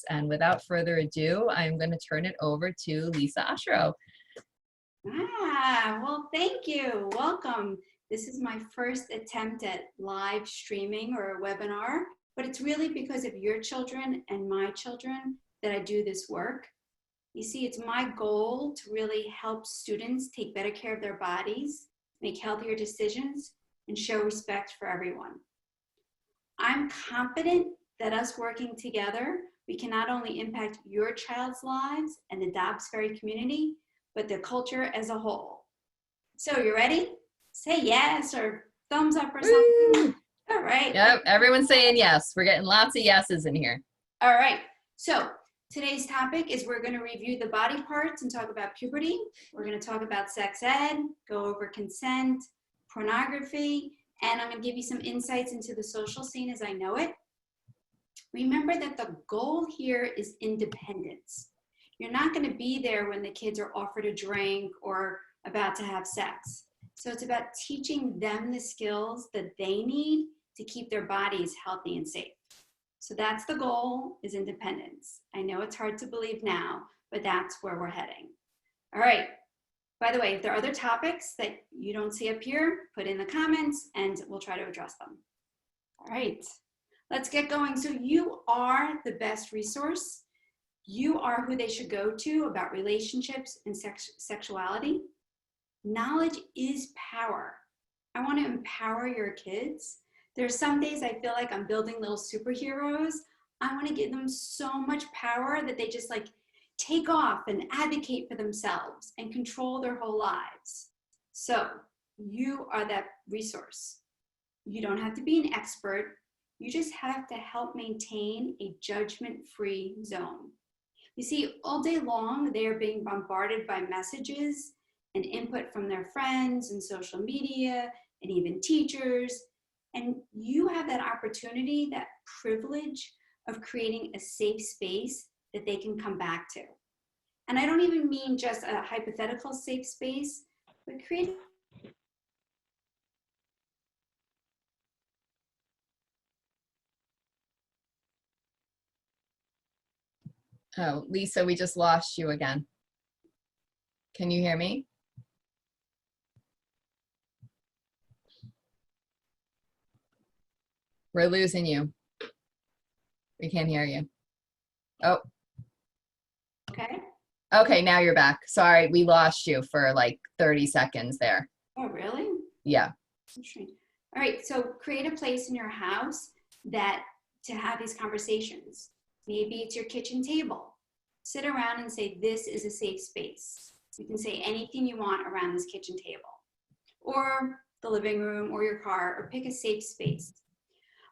And without further ado, I'm going to turn it over to Lisa Ashro. Well, thank you. Welcome. This is my first attempt at live streaming or a webinar, but it's really because of your children and my children that I do this work. You see, it's my goal to really help students take better care of their bodies, make healthier decisions, and show respect for everyone. I'm confident that us working together, we can not only impact your child's lives and the Dobbs Ferry community, but the culture as a whole. So you ready? Say yes or thumbs up or something. Woo! All right. Yep, everyone's saying yes. We're getting lots of yeses in here. All right. So today's topic is we're going to review the body parts and talk about puberty. We're going to talk about sex ed, go over consent, pornography, and I'm going to give you some insights into the social scene as I know it. Remember that the goal here is independence. You're not going to be there when the kids are offered a drink or about to have sex. So it's about teaching them the skills that they need to keep their bodies healthy and safe. So that's the goal, is independence. I know it's hard to believe now, but that's where we're heading. All right. By the way, if there are other topics that you don't see up here, put in the comments and we'll try to address them. All right, let's get going. So you are the best resource. You are who they should go to about relationships and sexuality. Knowledge is power. I want to empower your kids. There's some days I feel like I'm building little superheroes. I want to give them so much power that they just like take off and advocate for themselves and control their whole lives. So you are that resource. You don't have to be an expert. You just have to help maintain a judgment-free zone. You see, all day long, they're being bombarded by messages and input from their friends and social media and even teachers. And you have that opportunity, that privilege of creating a safe space that they can come back to. And I don't even mean just a hypothetical safe space, but create. Oh, Lisa, we just lost you again. Can you hear me? We're losing you. We can't hear you. Oh. Okay. Okay, now you're back. Sorry, we lost you for like 30 seconds there. Oh, really? Yeah. All right, so create a place in your house that to have these conversations. Maybe it's your kitchen table. Sit around and say, this is a safe space. You can say anything you want around this kitchen table, or the living room, or your car, or pick a safe space.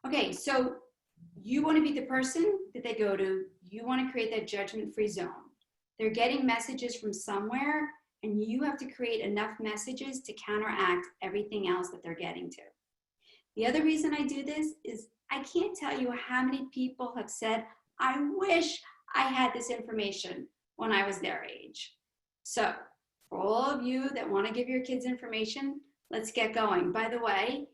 Okay, so you want to be the person that they go to. You want to create that judgment-free zone. They're getting messages from somewhere, and you have to create enough messages to counteract everything else that they're getting to. The other reason I do this is I can't tell you how many people have said, I wish I had this information when I was their age. So for all of you that want to give your kids information, let's get going. By the way,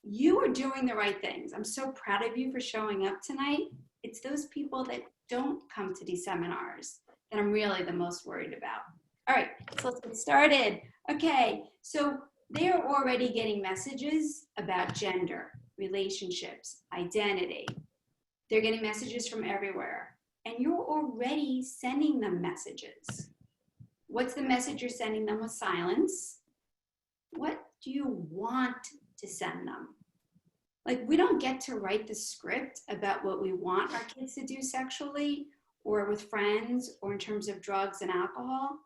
you are doing the right things. I'm so proud of you for showing up tonight. It's those people that don't come to these seminars that I'm really the most worried about. All right, so let's get started. Okay, so they're already getting messages about gender, relationships, identity. They're getting messages from everywhere, and you're already sending them messages. What's the message you're sending them with silence? What do you want to send them? Like, we don't get to write the script about what we want our kids to do sexually or with friends or in terms of drugs and alcohol.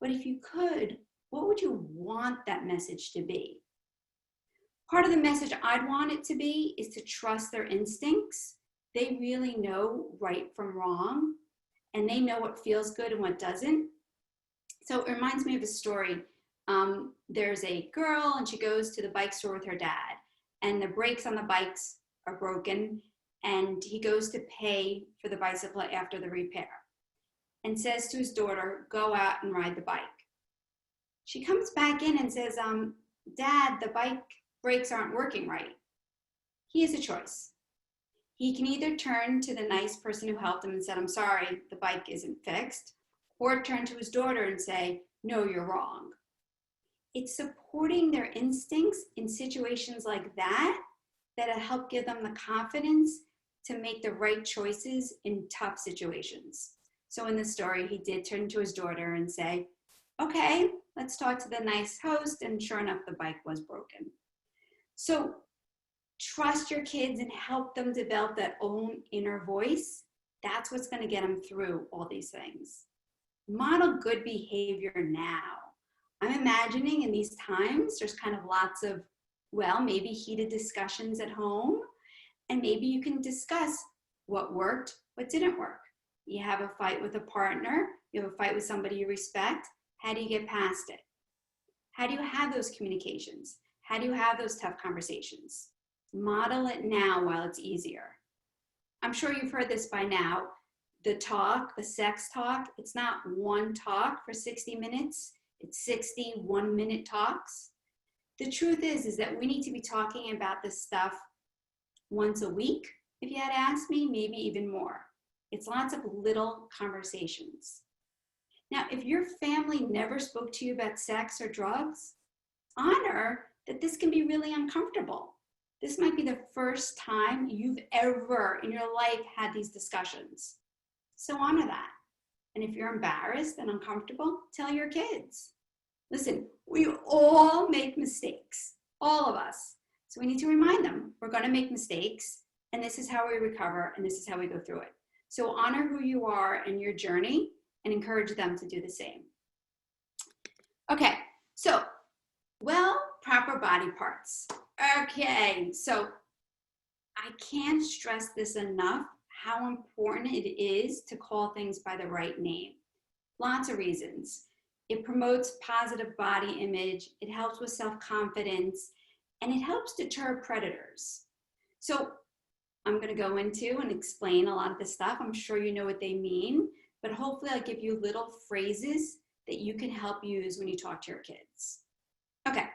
But if you could, what would you want that message to be? Part of the message I'd want it to be is to trust their instincts. They really know right from wrong, and they know what feels good and what doesn't. So it reminds me of a story. There's a girl and she goes to the bike store with her dad, and the brakes on the bikes are broken, and he goes to pay for the bicycle after the repair and says to his daughter, go out and ride the bike. She comes back in and says, Dad, the bike brakes aren't working right. He has a choice. He can either turn to the nice person who helped him and said, I'm sorry, the bike isn't fixed, or turn to his daughter and say, no, you're wrong. It's supporting their instincts in situations like that that'll help give them the confidence to make the right choices in tough situations. So in the story, he did turn to his daughter and say, okay, let's talk to the nice host, and sure enough, the bike was broken. So trust your kids and help them develop that own inner voice. That's what's going to get them through all these things. Model good behavior now. I'm imagining in these times, there's kind of lots of, well, maybe heated discussions at home, and maybe you can discuss what worked, what didn't work. You have a fight with a partner, you have a fight with somebody you respect. How do you get past it? How do you have those communications? How do you have those tough conversations? Model it now while it's easier. I'm sure you've heard this by now. The talk, the sex talk, it's not one talk for 60 minutes. It's 60 one-minute talks. The truth is that we need to be talking about this stuff once a week, if you had asked me, maybe even more. It's lots of little conversations. Now, if your family never spoke to you about sex or drugs, honor that this can be really uncomfortable. This might be the first time you've ever in your life had these discussions. So honor that. And if you're embarrassed and uncomfortable, tell your kids. Listen, we all make mistakes, all of us. So we need to remind them, we're going to make mistakes, and this is how we recover, and this is how we go through it. So honor who you are and your journey, and encourage them to do the same. Okay, so, well, proper body parts. Okay, so I can't stress this enough, how important it is to call things by the right name. Lots of reasons. It promotes positive body image, it helps with self-confidence, and it helps deter predators. So I'm going to go into and explain a lot of this stuff. I'm sure you know what they mean, but hopefully I'll give you little phrases that you can help use when you talk to your kids. Okay,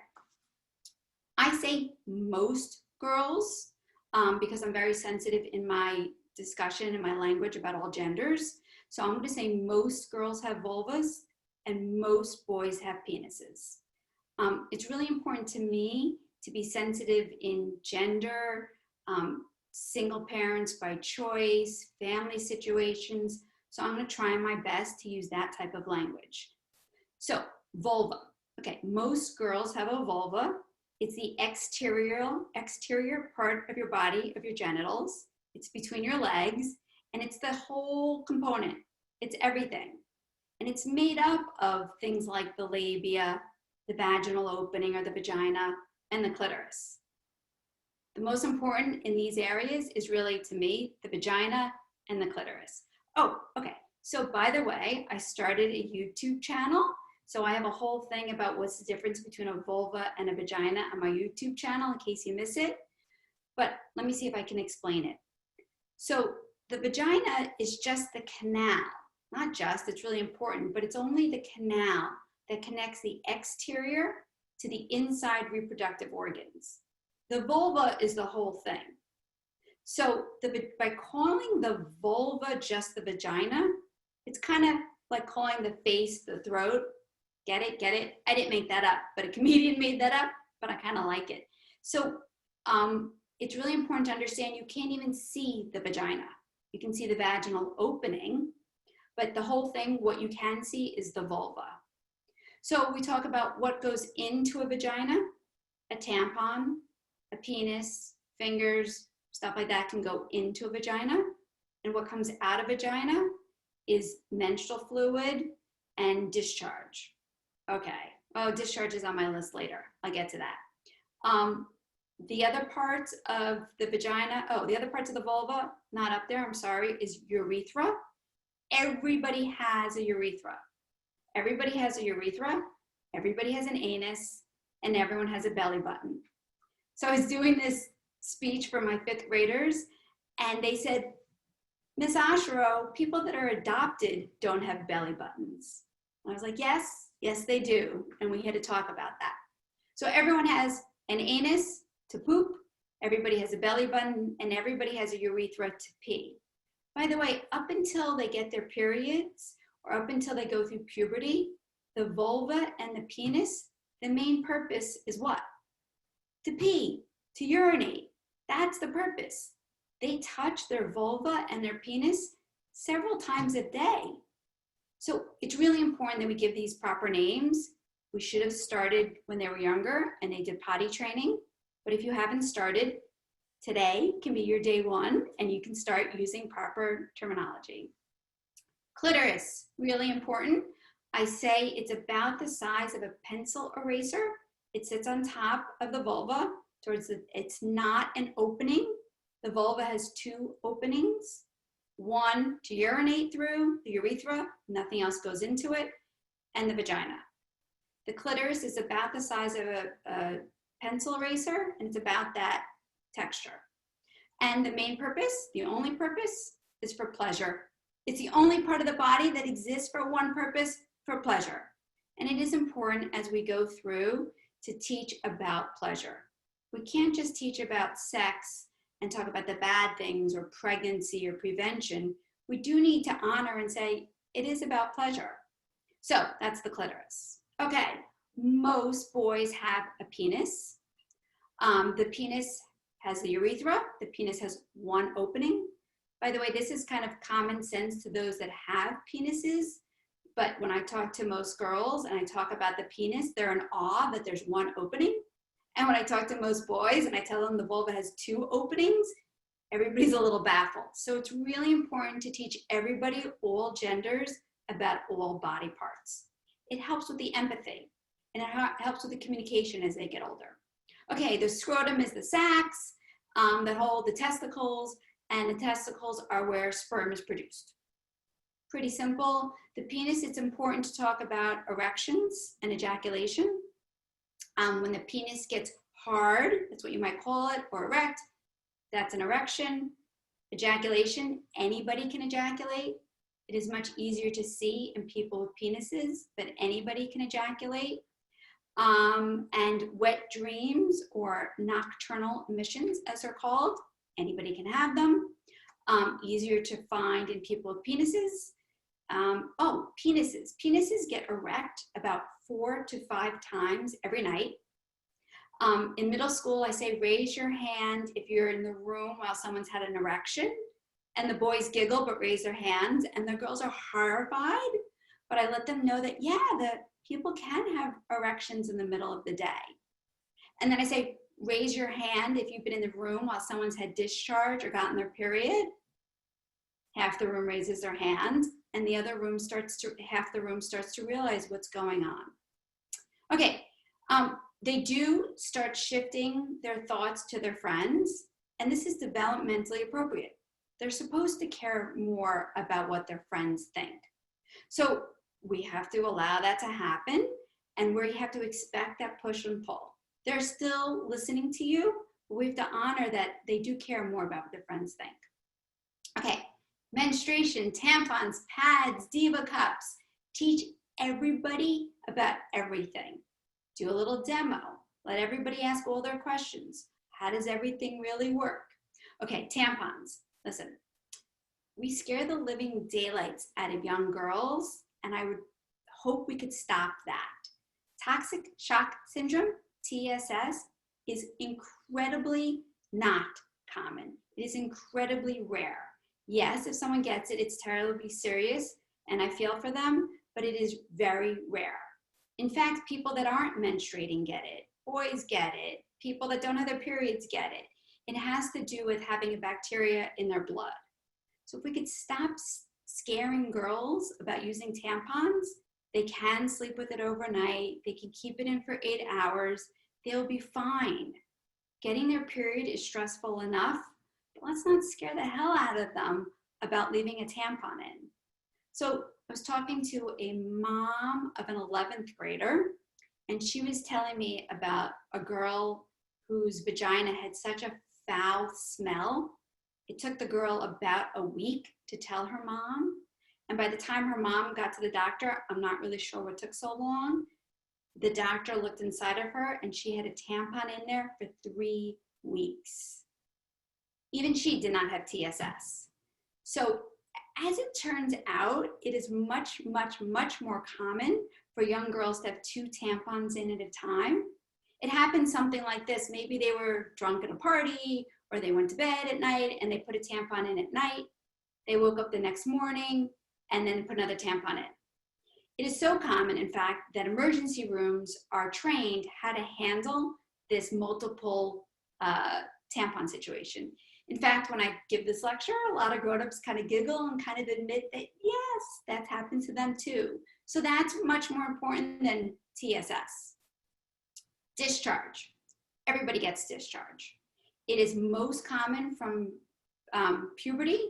I say most girls because I'm very sensitive in my discussion and my language about all genders. So I'm going to say most girls have vulvas and most boys have penises. It's really important to me to be sensitive in gender, single parents by choice, family situations. So I'm going to try my best to use that type of language. So vulva. Okay, most girls have a vulva. It's the exterior part of your body, of your genitals. It's between your legs, and it's the whole component. It's everything. And it's made up of things like the labia, the vaginal opening or the vagina, and the clitoris. The most important in these areas is really, to me, the vagina and the clitoris. Oh, okay. So by the way, I started a YouTube channel. So I have a whole thing about what's the difference between a vulva and a vagina on my YouTube channel in case you miss it. But let me see if I can explain it. So the vagina is just the canal. Not just, it's really important, but it's only the canal that connects the exterior to the inside reproductive organs. The vulva is the whole thing. So by calling the vulva just the vagina, it's kind of like calling the face the throat. Get it? Get it? I didn't make that up, but a comedian made that up, but I kind of like it. So it's really important to understand you can't even see the vagina. You can see the vaginal opening, but the whole thing, what you can see is the vulva. So we talk about what goes into a vagina, a tampon, a penis, fingers, stuff like that can go into a vagina. And what comes out of vagina is menstrual fluid and discharge. Okay, oh, discharge is on my list later. I'll get to that. The other parts of the vagina, the other parts of the vulva, not up there, I'm sorry, is urethra. Everybody has a urethra. Everybody has a urethra, everybody has an anus, and everyone has a belly button. So I was doing this speech for my 5th graders, and they said, Miss Ashero, people that are adopted don't have belly buttons. And I was like, yes, they do. And we had to talk about that. So everyone has an anus to poop, Everybody has a belly button, and everybody has a urethra to pee. By the way, up until they get their periods or up until they go through puberty, the vulva and the penis, the main purpose is what? To pee, to urinate. That's the purpose. They touch their vulva and their penis several times a day. So it's really important that we give these proper names. We should have started when they were younger and they did potty training. But if you haven't started, today can be your day one and you can start using proper terminology. Clitoris, really important. I say it's about the size of a pencil eraser. It sits on top of the vulva. It's not an opening. The vulva has two openings. One to urinate through, the urethra, nothing else goes into it, and the vagina. The clitoris is about the size of a pencil eraser, and it's about that texture. And the main purpose, the only purpose, is for pleasure. It's the only part of the body that exists for one purpose, for pleasure. And it is important as we go through to teach about pleasure. We can't just teach about sex and talk about the bad things or pregnancy or prevention. We do need to honor and say, it is about pleasure. So that's the clitoris. Okay, most boys have a penis. The penis has the urethra. The penis has one opening. By the way, this is kind of common sense to those that have penises. But when I talk to most girls and I talk about the penis, they're in awe that there's one opening. And when I talk to most boys and I tell them the vulva has two openings, everybody's a little baffled. So it's really important to teach everybody, all genders, about all body parts. It helps with the empathy and it helps with the communication as they get older. Okay, the scrotum is the sacs that hold the testicles, and the testicles are where sperm is produced. Pretty simple. The penis, it's important to talk about erections and ejaculation. When the penis gets hard, that's what you might call it, or erect, that's an erection. Ejaculation, anybody can ejaculate. It is much easier to see in people with penises, but anybody can ejaculate. And wet dreams or nocturnal emissions, as they're called, anybody can have them. Easier to find in people with penises. Penises. Penises get erect about 4 to 5 times every night. In middle school, I say raise your hand if you're in the room while someone's had an erection. And the boys giggle but raise their hands, and the girls are horrified. But I let them know that, yeah, the people can have erections in the middle of the day. And then I say, raise your hand if you've been in the room while someone's had discharge or gotten their period. Half the room raises their hand, and the other room half the room starts to realize what's going on. Okay, they do start shifting their thoughts to their friends, and this is developmentally appropriate. They're supposed to care more about what their friends think. So we have to allow that to happen, and we have to expect that push and pull. They're still listening to you, but we have to honor that they do care more about what their friends think. Okay, menstruation, tampons, pads, diva cups. Teach everybody about everything. Do a little demo. Let everybody ask all their questions. How does everything really work? Okay, tampons. Listen, we scare the living daylights out of young girls, and I would hope we could stop that. Toxic shock syndrome, TSS, is incredibly not common. It is incredibly rare. Yes, if someone gets it, it's terribly serious, and I feel for them, but it is very rare. In fact, people that aren't menstruating get it. Boys get it. People that don't have their periods get it. It has to do with having a bacteria in their blood. So if we could stop scaring girls about using tampons, they can sleep with it overnight. They can keep it in for 8 hours. They'll be fine. Getting their period is stressful enough, but let's not scare the hell out of them about leaving a tampon in. So I was talking to a mom of an 11th grader, and she was telling me about a girl whose vagina had such a foul smell. It took the girl about a week to tell her mom. And by the time her mom got to the doctor, I'm not really sure what took so long. The doctor looked inside of her and she had a tampon in there for 3 weeks. Even she did not have TSS. So as it turns out, it is much, much, much more common for young girls to have 2 tampons in at a time. It happens something like this. Maybe they were drunk at a party, or they went to bed at night and they put a tampon in at night. They woke up the next morning and then put another tampon in. It is so common, in fact, that emergency rooms are trained how to handle this multiple tampon situation. In fact, when I give this lecture, a lot of grown-ups kind of giggle and kind of admit that, yes, that's happened to them too. So that's much more important than TSS. Discharge. Everybody gets discharge. It is most common from puberty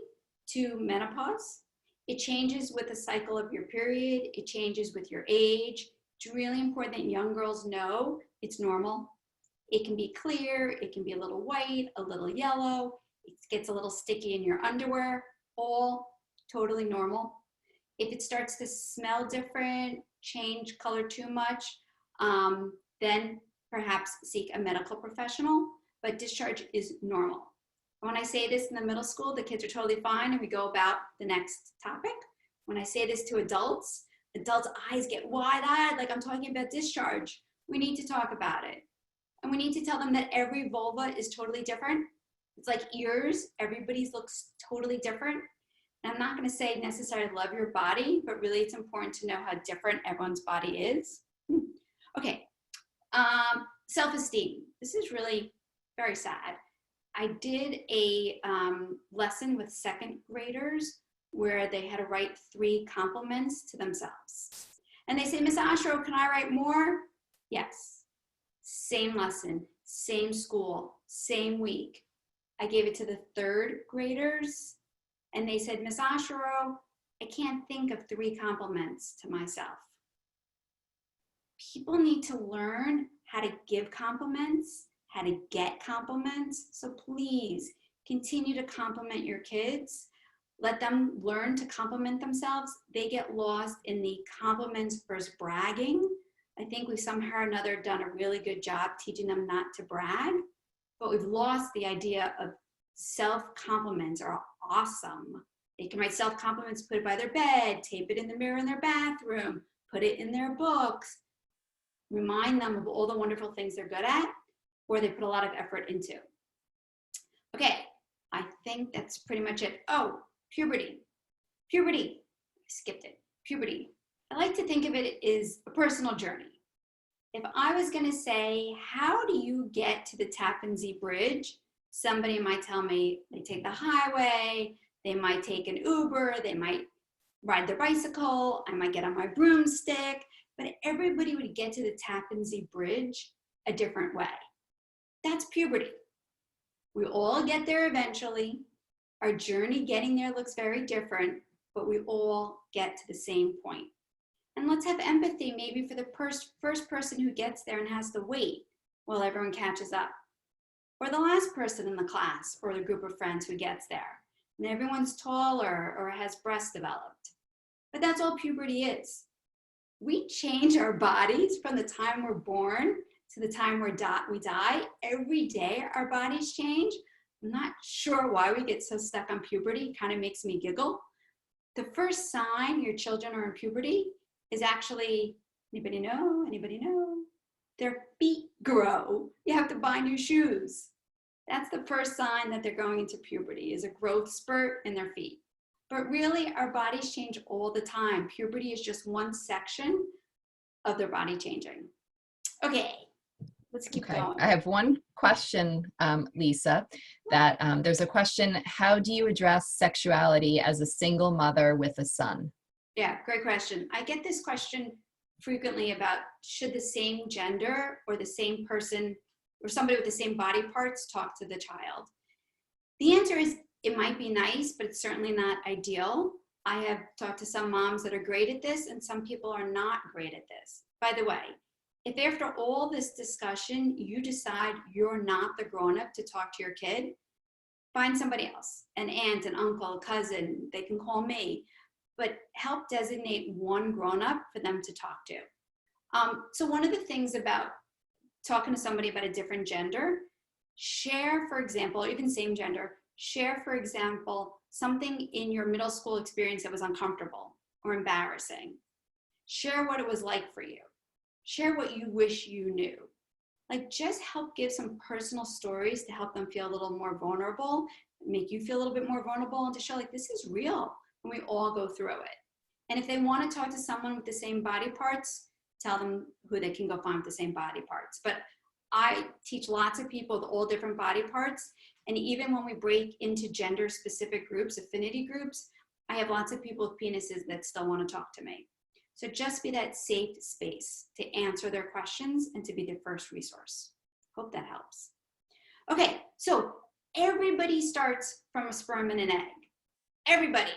to menopause. It changes with the cycle of your period. It changes with your age. It's really important that young girls know it's normal. It can be clear. It can be a little white, a little yellow. It gets a little sticky in your underwear. All totally normal. If it starts to smell different, change color too much, then perhaps seek a medical professional, but discharge is normal. When I say this in the middle school, the kids are totally fine and we go about the next topic. When I say this to adults, adults' eyes get wide-eyed like I'm talking about discharge. We need to talk about it. And we need to tell them that every vulva is totally different. It's like ears, everybody's looks totally different. And I'm not gonna say necessarily love your body, but really it's important to know how different everyone's body is. Okay, self-esteem. This is really very sad. I did a lesson with 2nd graders where they had to write 3 compliments to themselves. And they say, Miss Ashro, can I write more? Yes. Same lesson, same school, same week. I gave it to the 3rd graders and they said, Miss Ashro, I can't think of 3 compliments to myself. People need to learn how to give compliments, how to get compliments. So please continue to compliment your kids. Let them learn to compliment themselves. They get lost in the compliments versus bragging. I think we've somehow or another done a really good job teaching them not to brag, but we've lost the idea of self-compliments are awesome. They can write self-compliments, put it by their bed, tape it in the mirror in their bathroom, put it in their books, remind them of all the wonderful things they're good at, or they put a lot of effort into. Okay, I think that's pretty much it. Oh, puberty. Puberty, I skipped it. Puberty. I like to think of it as a personal journey. If I was gonna say, how do you get to the Tappan Zee Bridge? Somebody might tell me they take the highway, they might take an Uber, they might ride their bicycle, I might get on my broomstick, but everybody would get to the Tappan Zee Bridge a different way. That's puberty. We all get there eventually. Our journey getting there looks very different, but we all get to the same point. And let's have empathy maybe for the first person who gets there and has to wait while everyone catches up. Or the last person in the class or the group of friends who gets there. And everyone's taller or has breasts developed. But that's all puberty is. We change our bodies from the time we're born to the time we die. Every day our bodies change. I'm not sure why we get so stuck on puberty. It kind of makes me giggle. The first sign your children are in puberty is actually, anybody know? Anybody know? Their feet grow. You have to buy new shoes. That's the first sign that they're going into puberty, is a growth spurt in their feet. But really, our bodies change all the time. Puberty is just one section of their body changing. Okay, let's keep going. I have one question, Lisa, that there's a question, how do you address sexuality as a single mother with a son? Yeah, great question. I get this question frequently about should the same gender or the same person or somebody with the same body parts talk to the child? The answer is it might be nice, but it's certainly not ideal. I have talked to some moms that are great at this and some people are not great at this. By the way, if after all this discussion, you decide you're not the grown-up to talk to your kid, find somebody else, an aunt, an uncle, a cousin, they can call me, but help designate one grown-up for them to talk to. So one of the things about talking to somebody about a different gender, Share, for example, even same gender, share, for example, something in your middle school experience that was uncomfortable or embarrassing. Share what it was like for you. Share what you wish you knew. Like, just help give some personal stories to help them feel a little more vulnerable, make you feel a little bit more vulnerable, and to show like this is real and we all go through it. And if they want to talk to someone with the same body parts, tell them who they can go find with the same body parts. But I teach lots of people with all different body parts. And even when we break into gender specific groups, affinity groups, I have lots of people with penises that still want to talk to me. So just be that safe space to answer their questions and to be the first resource. Hope that helps. Okay, so everybody starts from a sperm and an egg. Everybody.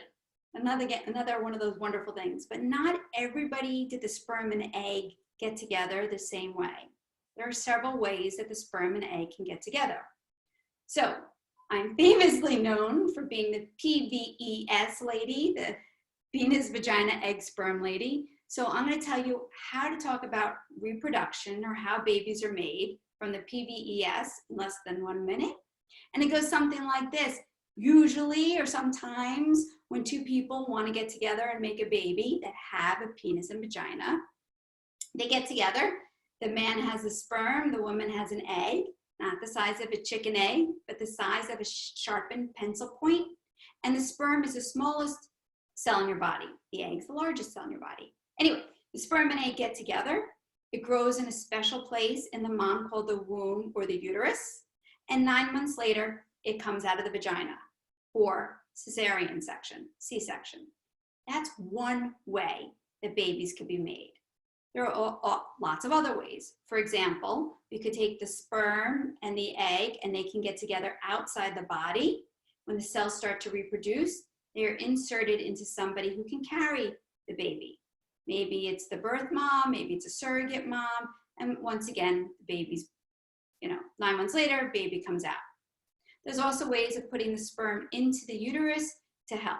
Another one of those wonderful things. But not everybody did the sperm and egg get together the same way. There are several ways that the sperm and egg can get together. So I'm famously known for being the PVES lady, the penis, vagina, egg, sperm lady. So I'm going to tell you how to talk about reproduction or how babies are made from the PVES in less than 1 minute. And it goes something like this. Usually or sometimes when two people want to get together and make a baby that have a penis and vagina, they get together. The man has a sperm, the woman has an egg, not the size of a chicken egg, but the size of a sharpened pencil point. And the sperm is the smallest cell in your body. The egg is the largest cell in your body. Anyway, the sperm and egg get together. It grows in a special place in the mom called the womb or the uterus. And 9 months later, it comes out of the vagina or cesarean section, C-section. That's one way that babies could be made. There are lots of other ways. For example, we could take the sperm and the egg and they can get together outside the body. When the cells start to reproduce, they are inserted into somebody who can carry the baby. Maybe it's the birth mom, maybe it's a surrogate mom, and once again, the baby's, 9 months later, baby comes out. There's also ways of putting the sperm into the uterus to help.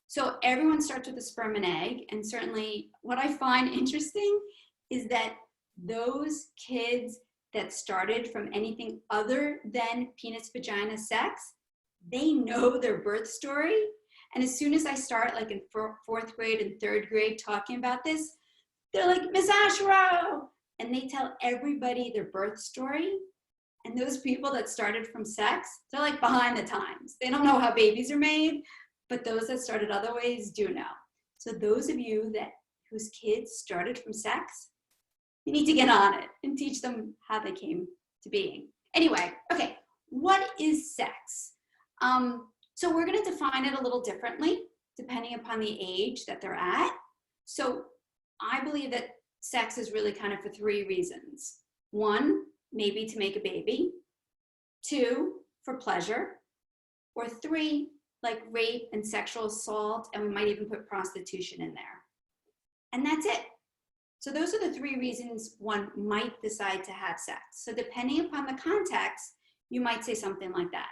So everyone starts with the sperm and egg, and certainly what I find interesting is that those kids that started from anything other than penis, vagina, sex, they know their birth story. And as soon as I start like in fourth grade and third grade talking about this, they're like, Miss Ashero, and they tell everybody their birth story. And those people that started from sex, they're like behind the times. They don't know how babies are made, but those that started other ways do know. So those of you whose kids started from sex, you need to get on it and teach them how they came to being. Anyway, okay, what is sex? So we're going to define it a little differently depending upon the age that they're at. So I believe that sex is really kind of for 3 reasons. 1, maybe to make a baby. 2, for pleasure. Or 3, like rape and sexual assault, and we might even put prostitution in there. And that's it. So those are the 3 reasons one might decide to have sex. So depending upon the context, you might say something like that.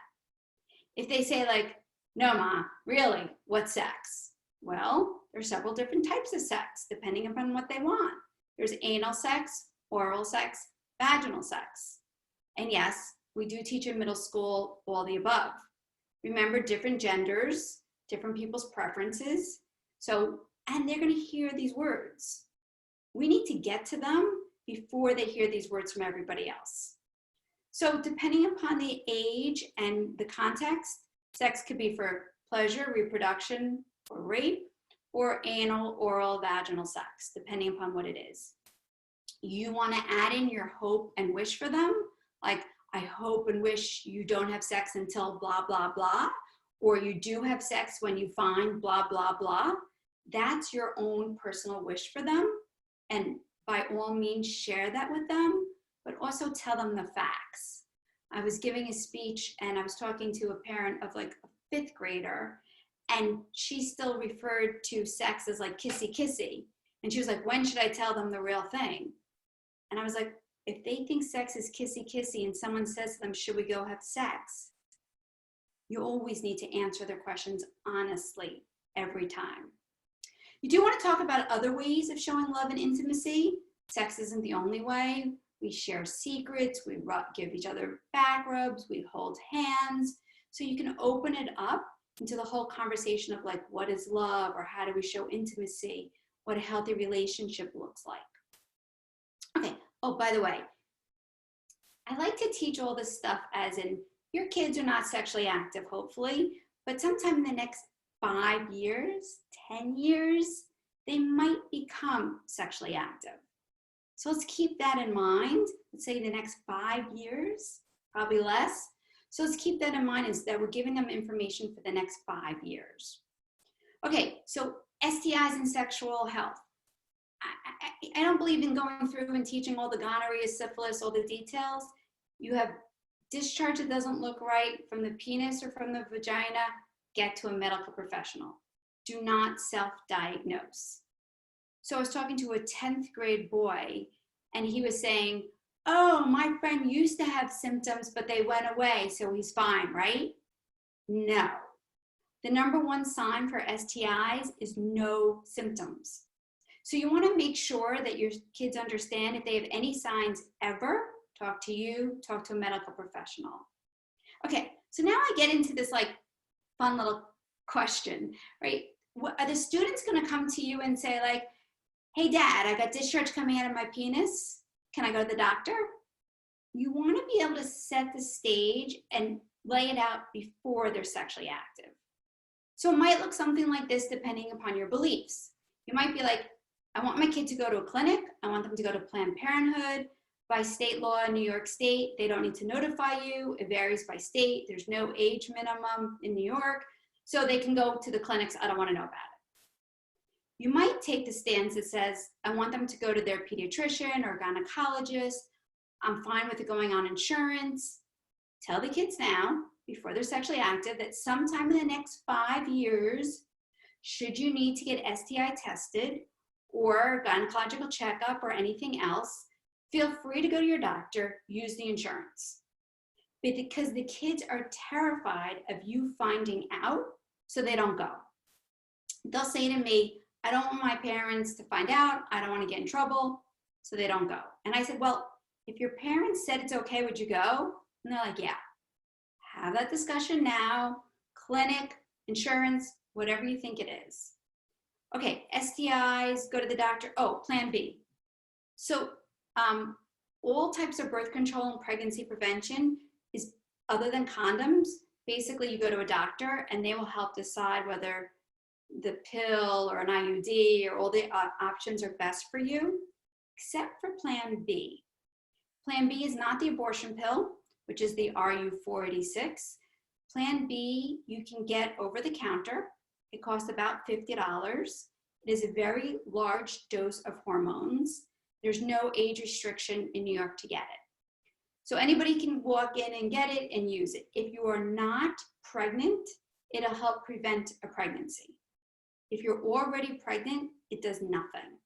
If they say like, no, Ma, really, what's sex? Well, there's several different types of sex depending upon what they want. There's anal sex, oral sex, vaginal sex. And yes, we do teach in middle school all the above. Remember, different genders, different people's preferences. So, and they're going to hear these words. We need to get to them before they hear these words from everybody else. So depending upon the age and the context, sex could be for pleasure, reproduction, or rape, or anal, oral, vaginal sex, depending upon what it is. You want to add in your hope and wish for them, like, I hope and wish you don't have sex until blah, blah, blah, or you do have sex when you find blah, blah, blah. That's your own personal wish for them. And by all means, share that with them, but also tell them the facts. I was giving a speech and I was talking to a parent of like a 5th grader, and she still referred to sex as like kissy kissy. And she was like, when should I tell them the real thing? And I was like, if they think sex is kissy kissy and someone says to them, should we go have sex? You always need to answer their questions honestly every time. You do want to talk about other ways of showing love and intimacy. Sex isn't the only way. we share secrets, we give each other back rubs, we hold hands. So you can open it up into the whole conversation of like, what is love, or how do we show intimacy, what a healthy relationship looks like. Okay, oh, by the way, I like to teach all this stuff as in, your kids are not sexually active, hopefully, but sometime in the next 5 years, 10 years, they might become sexually active. So let's keep that in mind. Let's say the next 5 years, probably less. So let's keep that in mind, is that we're giving them information for the next 5 years. Okay, so STIs and sexual health. I don't believe in going through and teaching all the gonorrhea, syphilis, all the details. You have discharge that doesn't look right from the penis or from the vagina, get to a medical professional. Do not self-diagnose. So I was talking to a 10th grade boy, and he was saying, oh, my friend used to have symptoms, but they went away, so he's fine, right? No. The number one sign for STIs is no symptoms. So you want to make sure that your kids understand if they have any signs ever, talk to you, talk to a medical professional. Okay, so now I get into this like fun little question, right? Are the students going to come to you and say like, hey dad, I got discharge coming out of my penis. Can I go to the doctor? You want to be able to set the stage and lay it out before they're sexually active. So it might look something like this depending upon your beliefs. You might be like, I want my kid to go to a clinic. I want them to go to Planned Parenthood. By state law in New York State, they don't need to notify you. It varies by state. There's no age minimum in New York. So they can go to the clinics. I don't want to know about it. You might take the stance that says, I want them to go to their pediatrician or gynecologist. I'm fine with it going on insurance. Tell the kids now, before they're sexually active, that sometime in the next 5 years, should you need to get STI tested or gynecological checkup or anything else, feel free to go to your doctor, use the insurance. Because the kids are terrified of you finding out, so they don't go. They'll say to me, I don't want my parents to find out, I don't want to get in trouble, so they don't go. And I said, well, if your parents said it's okay, would you go? And they're like, yeah. Have that discussion now, clinic, insurance, whatever you think it is. Okay, STIs, go to the doctor. Oh, Plan B. So all types of birth control and pregnancy prevention is, other than condoms, basically you go to a doctor and they will help decide whether the pill or an IUD or all the options are best for you, except for Plan B. Plan B is not the abortion pill, which is the RU486. Plan B you can get over the counter. It costs about $50. It is a very large dose of hormones. There's no age restriction in New York to get it. So anybody can walk in and get it and use it. If you are not pregnant, it'll help prevent a pregnancy. If you're already pregnant, it does nothing.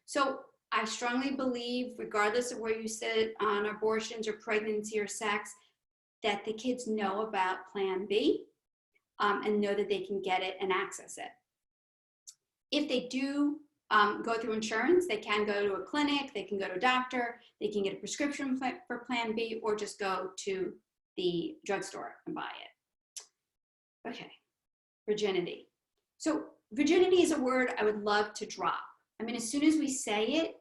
So I strongly believe, regardless of where you sit on abortions or pregnancy or sex, that the kids know about Plan B and know that they can get it and access it. If they do go through insurance, they can go to a clinic, they can go to a doctor, they can get a prescription for Plan B, or just go to the drugstore and buy it. Okay, virginity. So virginity is a word I would love to drop. I mean, as soon as we say it,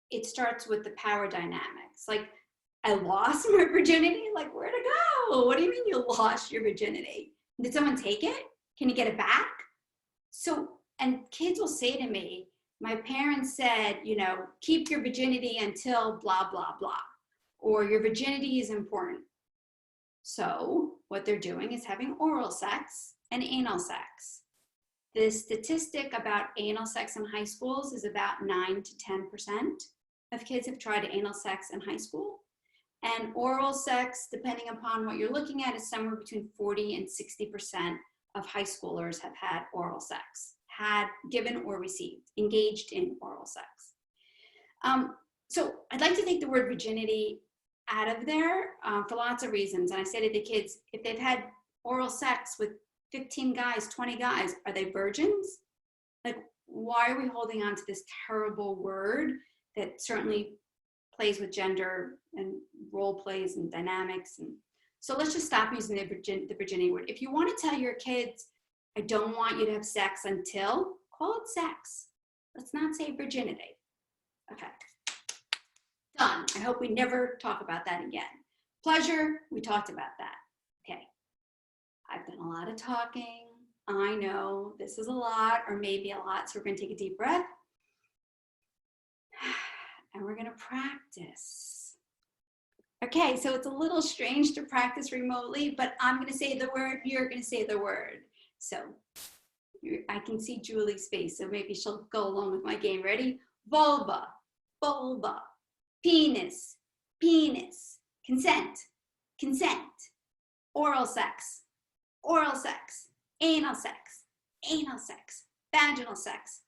it starts with the power dynamics. Like, I lost my virginity? Like, where'd it go? What do you mean you lost your virginity? Did someone take it? Can you get it back? So, and kids will say to me, my parents said, you know, keep your virginity until blah, blah, blah, or your virginity is important. So what they're doing is having oral sex and anal sex. The statistic about anal sex in high schools is about 9 to 10% of kids have tried anal sex in high school. And oral sex, depending upon what you're looking at, is somewhere between 40 and 60% of high schoolers have had oral sex, had given or received, engaged in oral sex. So I'd like to take the word virginity out of there for lots of reasons. And I say to the kids, if they've had oral sex with 15 guys, 20 guys, are they virgins? Like, why are we holding on to this terrible word that certainly plays with gender and role plays and dynamics. And so let's just stop using the virginity word. If you want to tell your kids, I don't want you to have sex until, call it sex. Let's not say virginity. Okay. Done. I hope we never talk about that again. Pleasure, we talked about that. Okay. I've done a lot of talking. I know this is a lot, or maybe a lot, so we're going to take a deep breath. And we're going to practice. Okay, so it's a little strange to practice remotely, but I'm going to say the word, you're going to say the word. So I can see Julie's face, so maybe she'll go along with my game. Ready? Vulva, vulva, penis, penis, consent, consent, oral sex, oral sex, anal sex, anal sex, vaginal sex,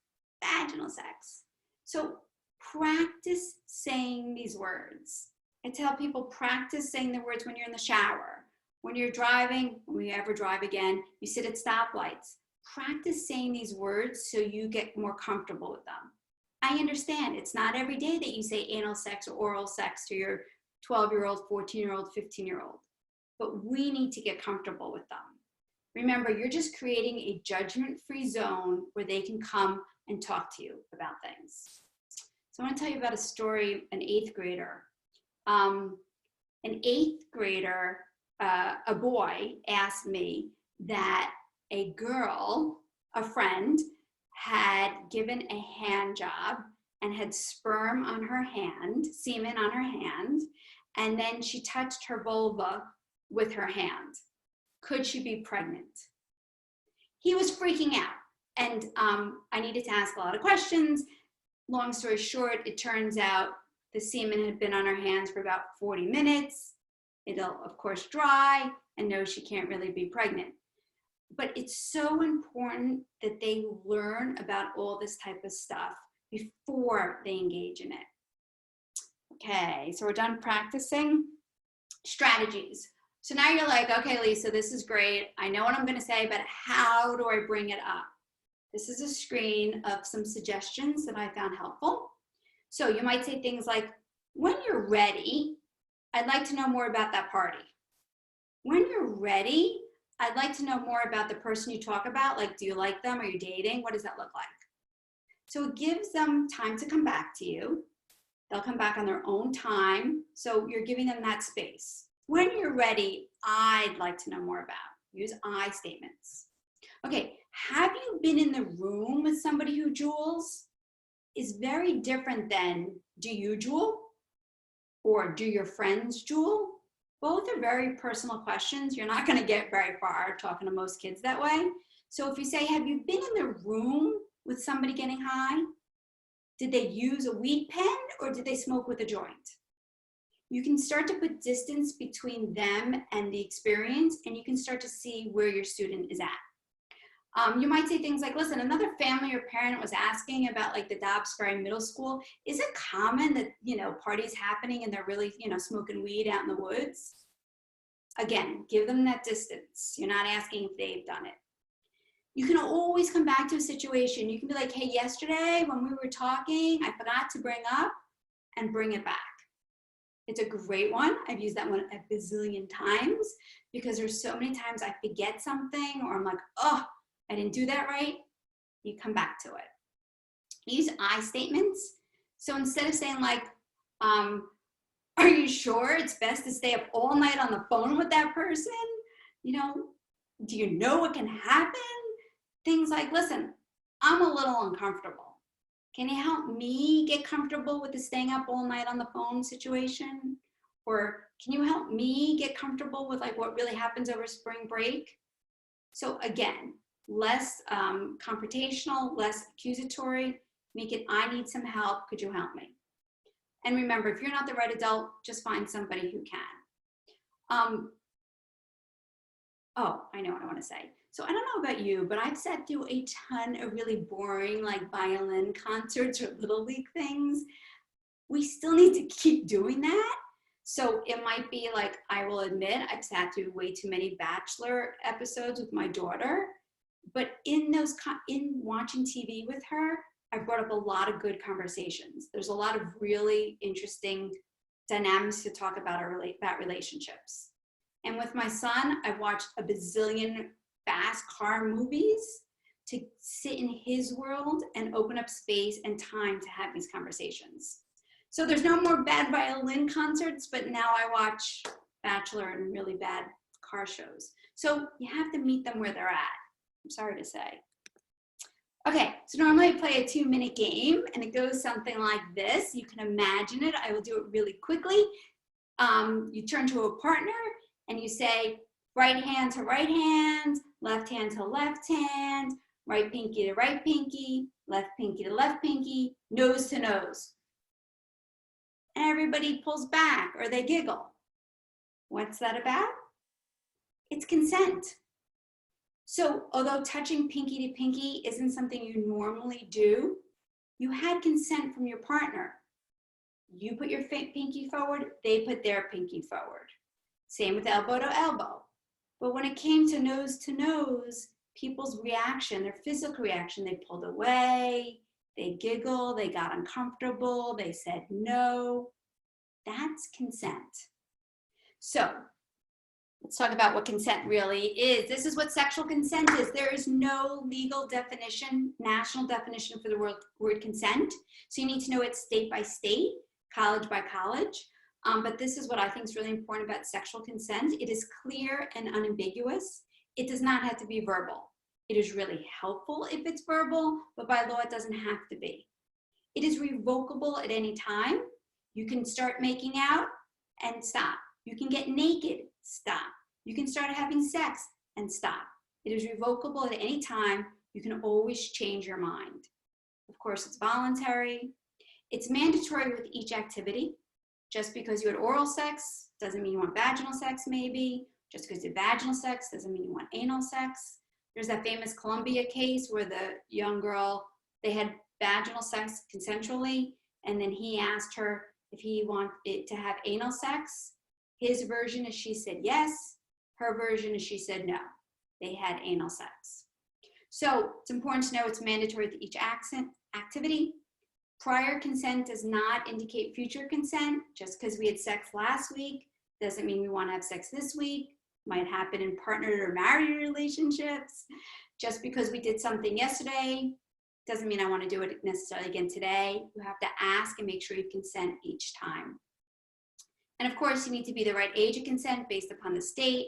vaginal sex. So practice saying these words. I tell people practice saying the words when you're in the shower, when you're driving, when you ever drive again, you sit at stoplights. Practice saying these words so you get more comfortable with them. I understand it's not every day that you say anal sex or oral sex to your 12-year-old, 14-year-old, 15-year-old, but we need to get comfortable with them. Remember, you're just creating a judgment-free zone where they can come and talk to you about things. So I want to tell you about a story, an 8th grader. An 8th grader, a boy asked me that a girl, a friend, had given a hand job and had sperm on her hand, semen on her hand, and then she touched her vulva with her hand. Could she be pregnant? He was freaking out, and I needed to ask a lot of questions. Long story short, it turns out the semen had been on her hands for about 40 minutes. It'll, of course, dry, and no, she can't really be pregnant. But it's so important that they learn about all this type of stuff before they engage in it. Okay, so we're done practicing. Strategies. So now you're like, okay, Lisa, this is great. I know what I'm going to say, but how do I bring it up? This is a screen of some suggestions that I found helpful. So you might say things like, when you're ready, I'd like to know more about that party. When you're ready, I'd like to know more about the person you talk about. Like, do you like them? Are you dating? What does that look like? So it gives them time to come back to you. They'll come back on their own time. So you're giving them that space. When you're ready, I'd like to know more about. Use I statements. Okay, have you been in the room with somebody who joules? Is very different than do you joule or do your friends joule? Both are very personal questions. You're not going to get very far talking to most kids that way. So if you say, have you been in the room with somebody getting high? Did they use a weed pen or did they smoke with a joint? You can start to put distance between them and the experience, and you can start to see where your student is at. You might say things like, listen, another family or parent was asking about like the Dobbs Ferry Middle School. Is it common that, parties happening and they're really, smoking weed out in the woods? Again, give them that distance. You're not asking if they've done it. You can always come back to a situation. You can be like, hey, yesterday when we were talking, I forgot to bring up, and bring it back. It's a great one. I've used that one a bazillion times because there's so many times I forget something or I'm like, oh, I didn't do that right. You come back to it. Use I statements. So instead of saying like, are you sure it's best to stay up all night on the phone with that person? Do you know what can happen? Things like, listen, I'm a little uncomfortable. Can you help me get comfortable with the staying up all night on the phone situation? Or can you help me get comfortable with like what really happens over spring break? So again, less confrontational, less accusatory, make it, I need some help, could you help me? And remember, if you're not the right adult, just find somebody who can. Oh, I know what I want to say. So I don't know about you, but I've sat through a ton of really boring like violin concerts or Little League things. We still need to keep doing that. So it might be like, I will admit, I've sat through way too many Bachelor episodes with my daughter, but in watching TV with her, I brought up a lot of good conversations. There's a lot of really interesting dynamics to talk about about relationships. And with my son, I've watched a bazillion fast car movies to sit in his world and open up space and time to have these conversations. So there's no more bad violin concerts, but now I watch Bachelor and really bad car shows. So you have to meet them where they're at, I'm sorry to say. Okay, so normally I play a 2-minute game and it goes something like this. You can imagine it. I will do it really quickly. You turn to a partner and you say, right hand to right hand, left hand to left hand, right pinky to right pinky, left pinky to left pinky, nose to nose. And everybody pulls back or they giggle. What's that about? It's consent. So although touching pinky to pinky isn't something you normally do, you had consent from your partner. You put your pinky forward, they put their pinky forward. Same with elbow to elbow. But when it came to nose, people's reaction, their physical reaction, they pulled away, they giggled, they got uncomfortable, they said no. That's consent. So let's talk about what consent really is. This is what sexual consent is. There is no legal definition, national definition for the word consent. So you need to know it state by state, college by college. But this is what I think is really important about sexual consent. It is clear and unambiguous. It does not have to be verbal. It is really helpful if it's verbal, but by law it doesn't have to be. It is revocable at any time. You can start making out and stop. You can get naked, stop. You can start having sex and stop. It is revocable at any time. You can always change your mind. Of course, it's voluntary. It's mandatory with each activity. Just because you had oral sex doesn't mean you want vaginal sex, maybe. Just because you had vaginal sex doesn't mean you want anal sex. There's that famous Columbia case where the young girl, they had vaginal sex consensually, and then he asked her if he wanted to have anal sex. His version is she said yes. Her version is she said no. They had anal sex. So it's important to know it's mandatory to each activity. Prior consent does not indicate future consent. Just because we had sex last week doesn't mean we want to have sex this week. Might happen in partnered or married relationships. Just because we did something yesterday doesn't mean I want to do it necessarily again today. You have to ask and make sure you consent each time. And of course, you need to be the right age of consent based upon the state.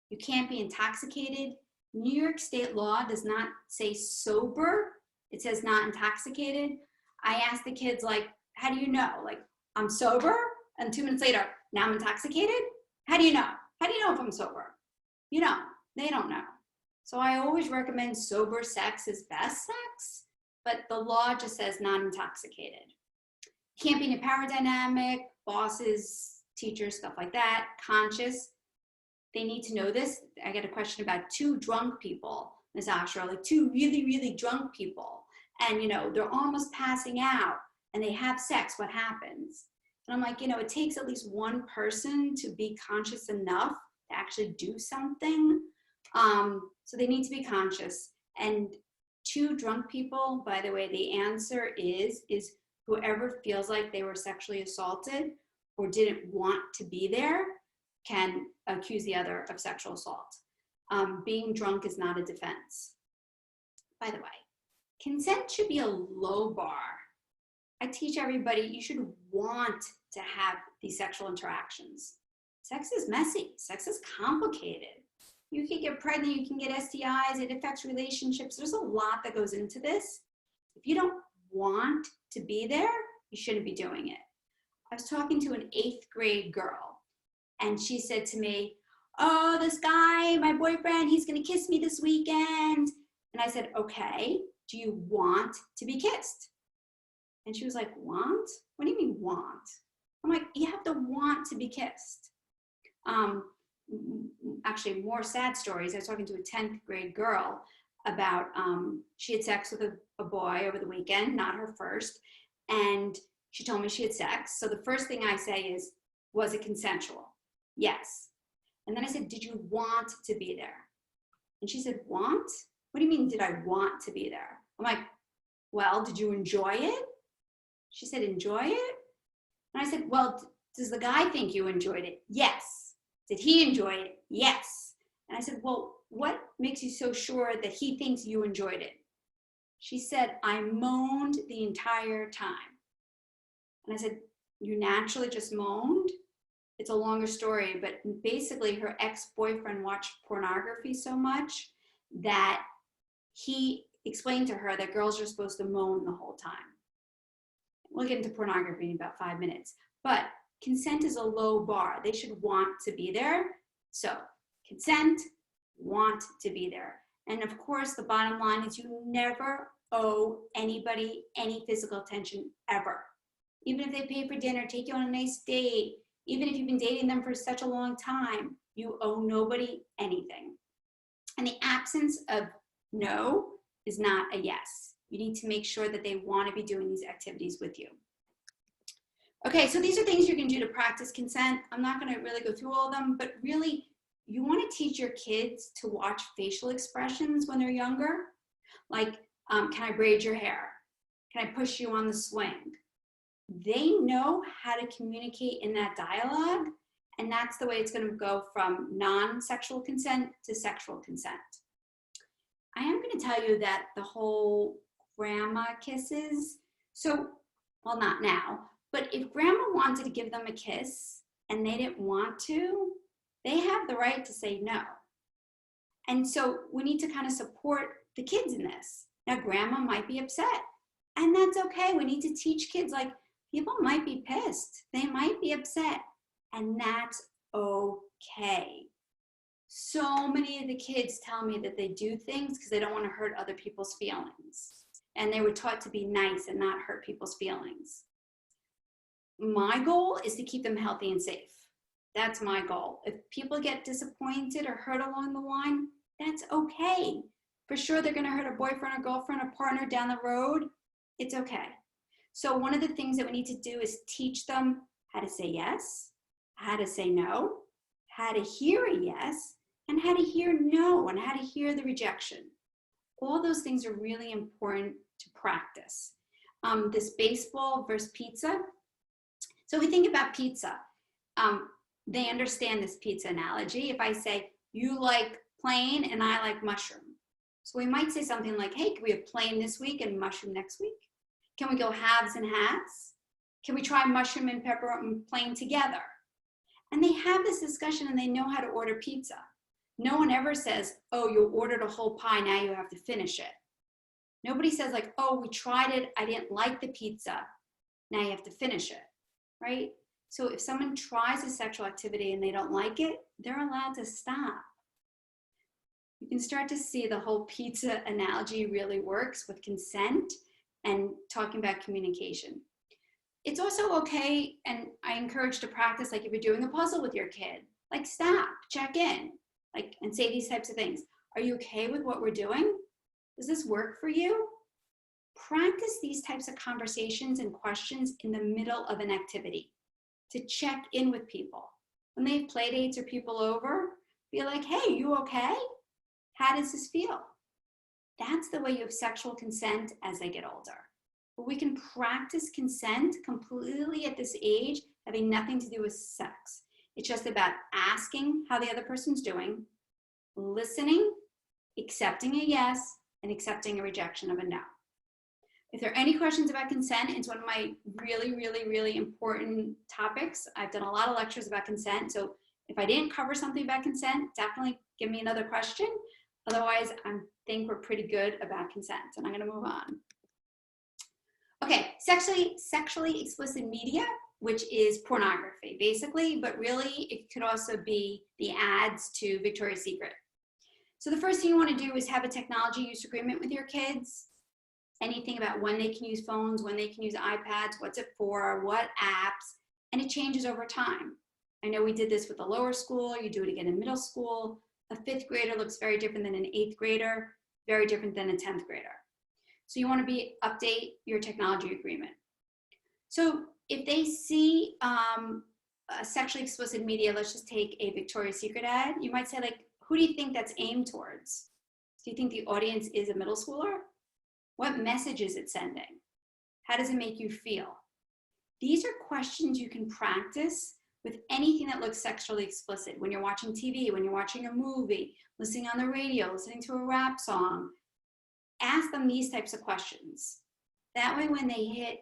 You can't be intoxicated. New York state law does not say sober. It says not intoxicated. I asked the kids, like, how do you know? Like, I'm sober? And 2 minutes later, now I'm intoxicated? How do you know? How do you know if I'm sober? You know, they don't know. So I always recommend sober sex is best sex, but the law just says not intoxicated. Can't be in a power dynamic, bosses, teachers, stuff like that. Conscious, they need to know this. I get a question about 2 drunk people, Ms. Asher, like 2 really, really drunk people. And, you know, they're almost passing out and they have sex, what happens? And I'm like, you know, it takes at least one person to be conscious enough to actually do something. So they need to be conscious. And 2 drunk people, by the way, the answer is whoever feels like they were sexually assaulted or didn't want to be there can accuse the other of sexual assault. Being drunk is not a defense. By the way, consent should be a low bar. I teach everybody you should want to have these sexual interactions. Sex is messy. Sex is complicated. You can get pregnant, you can get STIs, it affects relationships. There's a lot that goes into this. If you don't want to be there, you shouldn't be doing it. I was talking to an 8th grade girl, and she said to me, oh, this guy, my boyfriend, he's gonna kiss me this weekend. And I said, okay, do you want to be kissed? And she was like, want? What do you mean want? I'm like, you have to want to be kissed. Actually, more sad stories. I was talking to a 10th grade girl about, she had sex with a boy over the weekend, not her first. And she told me she had sex. So the first thing I say is, was it consensual? Yes. And then I said, did you want to be there? And she said, want? What do you mean, did I want to be there? I'm like, well, did you enjoy it? She said, enjoy it? And I said, well, Does the guy think you enjoyed it? Yes. Did he enjoy it? Yes. And I said, well, what makes you so sure that he thinks you enjoyed it? She said, I moaned the entire time. And I said, you naturally just moaned? It's a longer story, but basically her ex-boyfriend watched pornography so much that he explained to her that girls are supposed to moan the whole time. We'll get into pornography in about 5 minutes, but consent is a low bar. They should want to be there. So consent, want to be there. And of course, the bottom line is you never owe anybody any physical attention ever. Even if they pay for dinner, take you on a nice date, even if you've been dating them for such a long time, you owe nobody anything. And the absence of no is not a yes. You need to make sure that they want to be doing these activities with you. Okay, so these are things you can do to practice consent. I'm not going to really go through all of them, but really, you want to teach your kids to watch facial expressions when they're younger. Like, can I braid your hair? Can I push you on the swing? They know how to communicate in that dialogue, and that's the way it's going to go from non-sexual consent to sexual consent. I am going to tell you that the whole grandma kisses, so, well, not now, but if grandma wanted to give them a kiss and they didn't want to, they have the right to say no. And so we need to kind of support the kids in this. Now, grandma might be upset, and that's okay. We need to teach kids, like, people might be pissed. They might be upset, and that's okay. So many of the kids tell me that they do things because they don't want to hurt other people's feelings. And they were taught to be nice and not hurt people's feelings. My goal is to keep them healthy and safe. That's my goal. If people get disappointed or hurt along the line, that's okay. For sure, they're going to hurt a boyfriend or girlfriend or partner down the road. It's okay. So one of the things that we need to do is teach them how to say yes, how to say no, how to hear a yes, and how to hear no, and how to hear the rejection. All those things are really important to practice. This baseball versus pizza. So we think about pizza. They understand this pizza analogy. If I say, you like plain and I like mushroom. So we might say something like, hey, can we have plain this week and mushroom next week? Can we go halves and halves? Can we try mushroom and pepper and plain together? And they have this discussion and they know how to order pizza. No one ever says, oh, you ordered a whole pie, now you have to finish it. Nobody says like, oh, we tried it, I didn't like the pizza, now you have to finish it, right? So if someone tries a sexual activity and they don't like it, they're allowed to stop. You can start to see the whole pizza analogy really works with consent and talking about communication. It's also okay, and I encourage to practice, like if you're doing a puzzle with your kid, like stop, check in, like, and say these types of things. Are you okay with what we're doing? Does this work for you? Practice these types of conversations and questions in the middle of an activity to check in with people. When they have play dates or people over, be like, hey, you okay? How does this feel? That's the way you have sexual consent as they get older. But we can practice consent completely at this age, having nothing to do with sex. It's just about asking how the other person's doing, listening, accepting a yes, and accepting a rejection of a no. If there are any questions about consent, it's one of my really, really, really important topics. I've done a lot of lectures about consent. So if I didn't cover something about consent, definitely give me another question. Otherwise, I think we're pretty good about consent. And I'm going to move on. Okay, sexually explicit media, which is pornography, basically, but really it could also be the ads to Victoria's Secret. So the first thing you want to do is have a technology use agreement with your kids. Anything about when they can use phones, when they can use iPads, what's it for, what apps, and it changes over time. I know we did this with the lower school, you do it again in middle school. A 5th grader looks very different than an 8th grader, very different than a 10th grader. So you want to update your technology agreement. So if they see a sexually explicit media, let's just take a Victoria's Secret ad, you might say like, who do you think that's aimed towards? Do you think the audience is a middle schooler? What message is it sending? How does it make you feel? These are questions you can practice with anything that looks sexually explicit. When you're watching TV, when you're watching a movie, listening on the radio, listening to a rap song, ask them these types of questions. That way, when they hit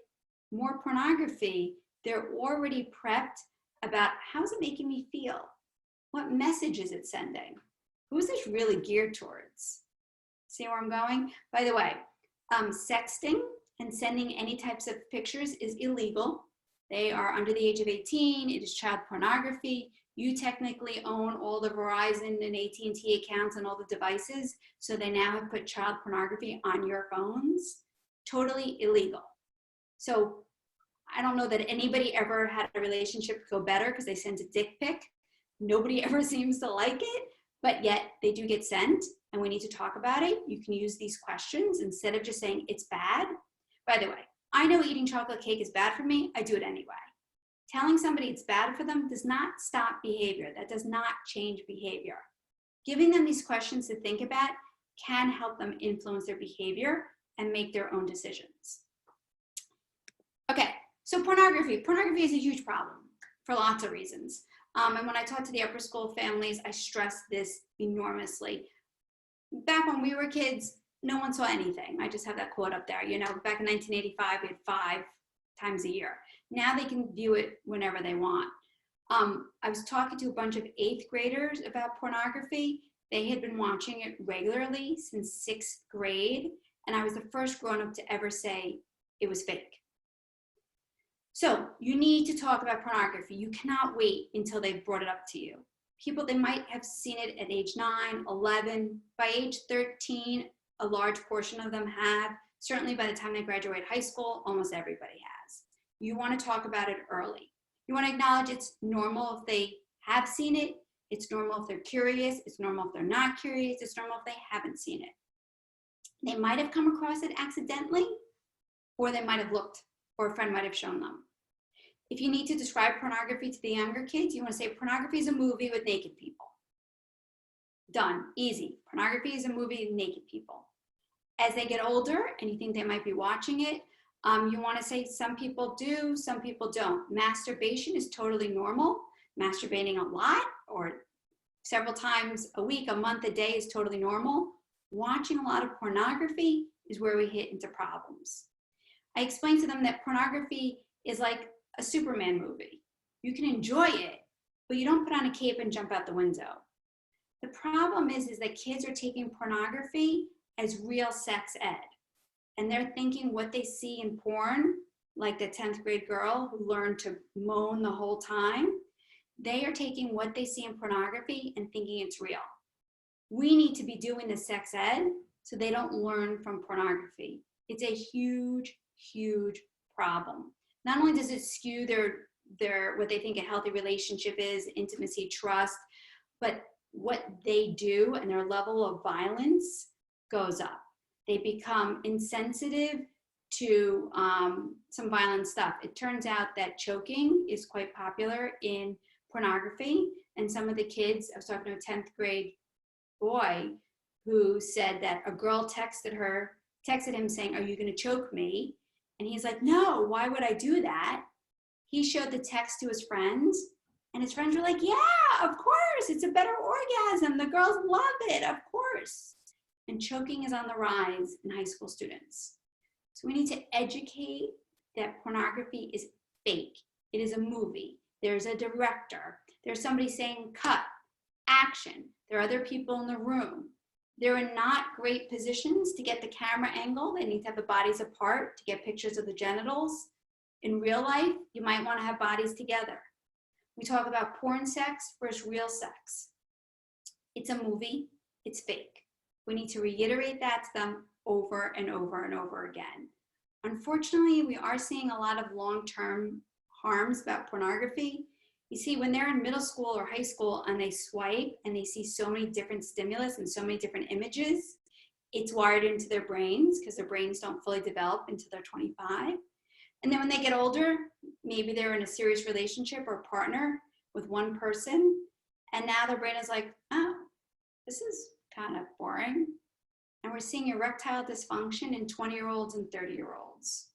more pornography, they're already prepped about how's it making me feel? What message is it sending? Who's this really geared towards? See where I'm going? By the way, sexting and sending any types of pictures is illegal. They are under the age of 18. It is child pornography. You technically own all the Verizon and AT&T accounts and all the devices. So they now have put child pornography on your phones. Totally illegal. So I don't know that anybody ever had a relationship go better because they sent a dick pic. Nobody ever seems to like it, but yet they do get sent, and we need to talk about it. You can use these questions instead of just saying it's bad. By the way, I know eating chocolate cake is bad for me. I do it anyway. Telling somebody it's bad for them does not stop behavior. That does not change behavior. Giving them these questions to think about can help them influence their behavior and make their own decisions. Okay, so pornography. Pornography is a huge problem for lots of reasons. And when I talk to the upper school families, I stress this enormously. Back when we were kids, no one saw anything. I just have that quote up there. You know, back in 1985, we had 5 times a year. Now they can view it whenever they want. I was talking to a bunch of 8th graders about pornography. They had been watching it regularly since 6th grade, and I was the first grown-up to ever say it was fake. So you need to talk about pornography. You cannot wait until they've brought it up to you. People, they might have seen it at age 9, 11. By age 13, a large portion of them have. Certainly by the time they graduate high school, almost everybody has. You want to talk about it early. You want to acknowledge it's normal if they have seen it. It's normal if they're curious. It's normal if they're not curious. It's normal if they haven't seen it. They might have come across it accidentally, or they might have looked, or a friend might have shown them. If you need to describe pornography to the younger kids, you want to say pornography is a movie with naked people. Done, easy. Pornography is a movie with naked people. As they get older and you think they might be watching it, you want to say some people do, some people don't. Masturbation is totally normal. Masturbating a lot or several times a week, a month, a day is totally normal. Watching a lot of pornography is where we hit into problems. I explained to them that pornography is like a Superman movie. You can enjoy it, but you don't put on a cape and jump out the window. The problem is that kids are taking pornography as real sex ed. And they're thinking what they see in porn, like the 10th grade girl who learned to moan the whole time, they are taking what they see in pornography and thinking it's real. We need to be doing the sex ed so they don't learn from pornography. It's a huge, huge problem. Not only does it skew their what they think a healthy relationship is, intimacy, trust, but what they do and their level of violence goes up. They become insensitive to some violent stuff. It turns out that choking is quite popular in pornography. And some of the kids, I was talking to a 10th grade boy who said that a girl texted him saying, "Are you going to choke me?" And he's like, "No, why would I do that?" He showed the text to his friends, and his friends were like, "Yeah, of course, it's a better orgasm. The girls love it, of course." And choking is on the rise in high school students. So we need to educate that pornography is fake. It is a movie. There's a director. There's somebody saying cut, action. There are other people in the room. They're in not great positions to get the camera angle. They need to have the bodies apart to get pictures of the genitals. In real life, you might want to have bodies together. We talk about porn sex versus real sex. It's a movie. It's fake. We need to reiterate that to them over and over and over again. Unfortunately, we are seeing a lot of long-term harms about pornography. You see, when they're in middle school or high school and they swipe and they see so many different stimulus and so many different images, it's wired into their brains because their brains don't fully develop until they're 25. And then when they get older, maybe they're in a serious relationship or partner with one person, and now their brain is like, oh, this is kind of boring. And we're seeing erectile dysfunction in 20-year-olds and 30-year-olds.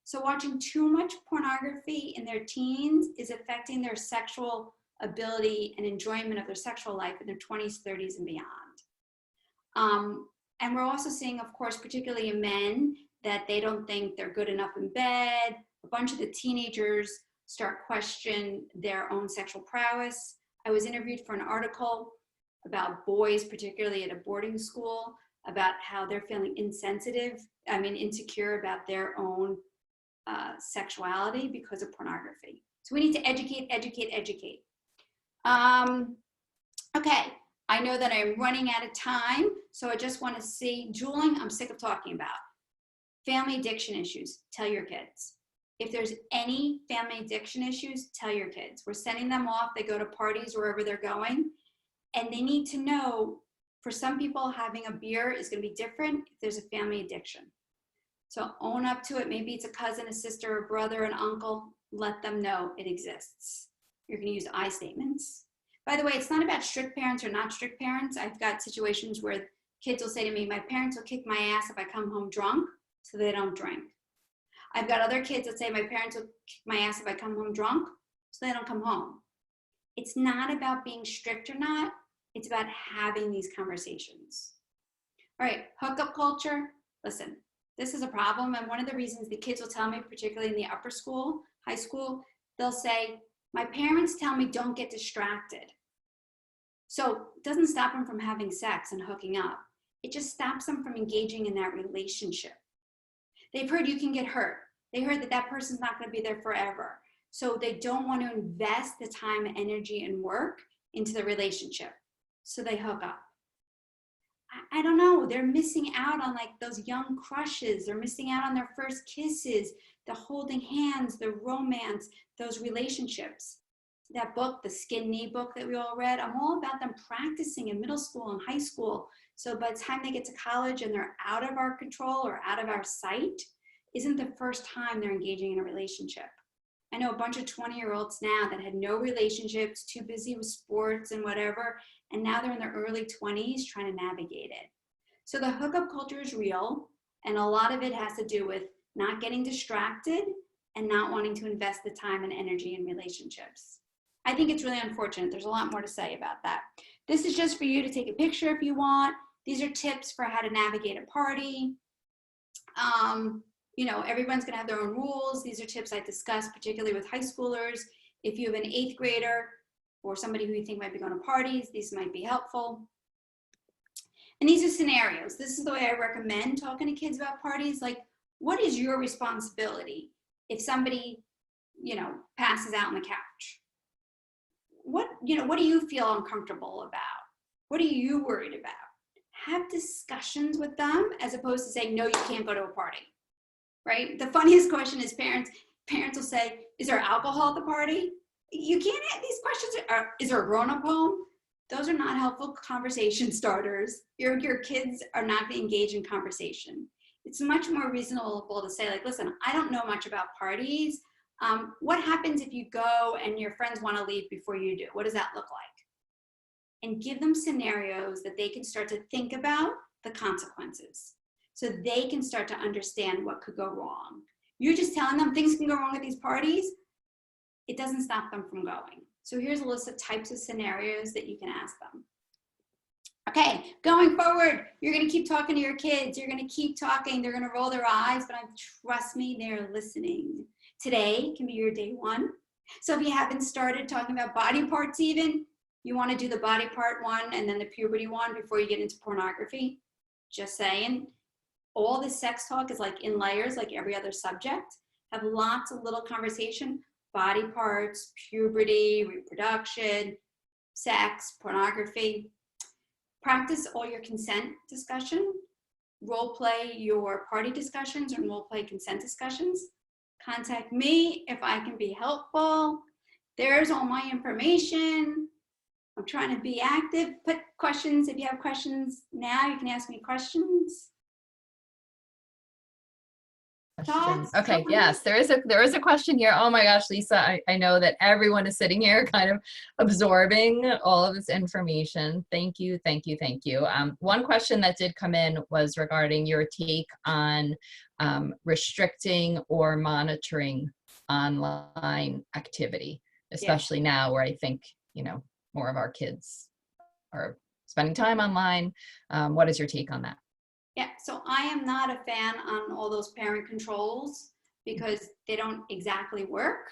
So watching too much pornography in their teens is affecting their sexual ability and enjoyment of their sexual life in their 20s, 30s, and beyond. And we're also seeing, of course, particularly in men, that they don't think they're good enough in bed. A bunch of the teenagers start questioning their own sexual prowess. I was interviewed for an article about boys, particularly at a boarding school, about how they're feeling insecure about their own sexuality because of pornography. So we need to educate. Okay, I know that I'm running out of time, so I just want to see, juuling, I'm sick of talking about. Family addiction issues, tell your kids. If there's any family addiction issues, tell your kids. We're sending them off, they go to parties wherever they're going, and they need to know, for some people, having a beer is going to be different if there's a family addiction. So own up to it. Maybe it's a cousin, a sister, a brother, an uncle. Let them know it exists. You're going to use I statements. By the way, it's not about strict parents or not strict parents. I've got situations where kids will say to me, my parents will kick my ass if I come home drunk, so they don't drink. I've got other kids that say my parents will kick my ass if I come home drunk, so they don't come home. It's not about being strict or not. It's about having these conversations. All right, hookup culture. Listen, this is a problem. And one of the reasons the kids will tell me, particularly in the upper school, high school, they'll say, my parents tell me don't get distracted. So it doesn't stop them from having sex and hooking up. It just stops them from engaging in that relationship. They've heard you can get hurt. They heard that that person's not going to be there forever. So they don't want to invest the time, energy, and work into the relationship. So they hook up. I don't know, they're missing out on like those young crushes. They're missing out on their first kisses, the holding hands, the romance, those relationships. That book, the Skin Knee book that we all read, I'm all about them practicing in middle school and high school. So by the time they get to college and they're out of our control or out of our sight, isn't the first time they're engaging in a relationship. I know a bunch of 20-year-olds now that had no relationships, too busy with sports and whatever, and now they're in their early 20s trying to navigate it. So the hookup culture is real, and a lot of it has to do with not getting distracted and not wanting to invest the time and energy in relationships. I think it's really unfortunate. There's a lot more to say about that. This is just for you to take a picture if you want. These are tips for how to navigate a party. Everyone's gonna have their own rules. These are tips I discuss, particularly with high schoolers. If you have an 8th grader or somebody who you think might be going to parties, these might be helpful. And these are scenarios. This is the way I recommend talking to kids about parties. Like, what is your responsibility if somebody, passes out on the couch? What do you feel uncomfortable about? What are you worried about? Have discussions with them as opposed to saying, no, you can't go to a party, right? The funniest question is parents will say, is there alcohol at the party? You can't have these questions. Is there a grown-up home? Those are not helpful conversation starters. Your kids are not going to engage in conversation. It's much more reasonable to say, like, listen, I don't know much about parties. What happens if you go and your friends want to leave before you do? What does that look like? And give them scenarios that they can start to think about the consequences so they can start to understand what could go wrong. You're just telling them things can go wrong at these parties. It doesn't stop them from going. So here's a list of types of scenarios that you can ask them. Okay, going forward, you're going to keep talking to your kids. You're going to keep talking. They're going to roll their eyes, but trust me, they're listening. Today can be your day 1. So if you haven't started talking about body parts even, you want to do the body part one and then the puberty one before you get into pornography. Just saying. All the sex talk is like in layers, like every other subject. Have lots of little conversation. Body parts, puberty, reproduction, sex, pornography. Practice all your consent discussion. Role play your party discussions and role play consent discussions. Contact me if I can be helpful. There's all my information. I'm trying to be active. Put questions. If you have questions now, you can ask me questions. Question. Thoughts? Okay, yes, there is a question here. Oh my gosh, Lisa, I know that everyone is sitting here kind of absorbing all of this information. Thank you, thank you, thank you. One question that did come in was regarding your take on restricting or monitoring online activity, especially now where I think, you know, more of our kids are spending time online. What is your take on that? Yeah, so I am not a fan on all those parent controls because they don't exactly work.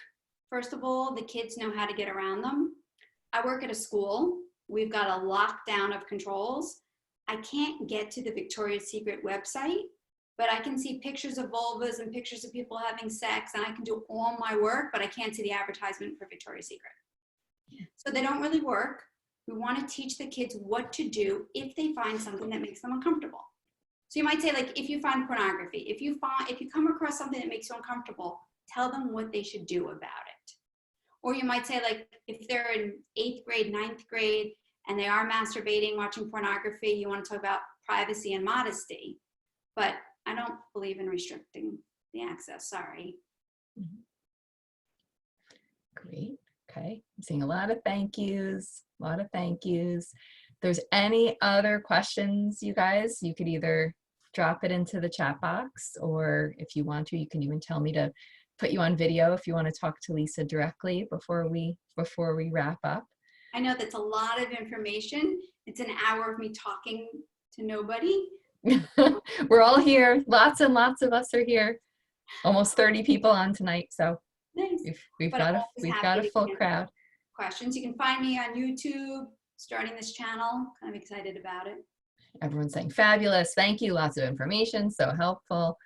First of all, the kids know how to get around them. I work at a school. We've got a lockdown of controls. I can't get to the Victoria's Secret website, but I can see pictures of vulvas and pictures of people having sex, and I can do all my work, but I can't see the advertisement for Victoria's Secret. So they don't really work. We want to teach the kids what to do if they find something that makes them uncomfortable. So you might say, like, if you find pornography, if you come across something that makes you uncomfortable, tell them what they should do about it. Or you might say, like, if they're in 8th grade, 9th grade, and they are masturbating, watching pornography, you want to talk about privacy and modesty. But I don't believe in restricting the access, sorry. Great, okay. I'm seeing a lot of thank yous, a lot of thank yous. If there's any other questions, you guys, you could either drop it into the chat box, or if you want to, you can even tell me to put you on video if you want to talk to Lisa directly before we wrap up. I know that's a lot of information. It's an hour of me talking to nobody. We're all here. Lots and lots of us are here. Almost 30 people on tonight, so nice. we've got a full crowd. Questions. You can find me on YouTube, starting this channel. Kind of excited about it. Everyone's saying fabulous. Thank you. Lots of information. So helpful.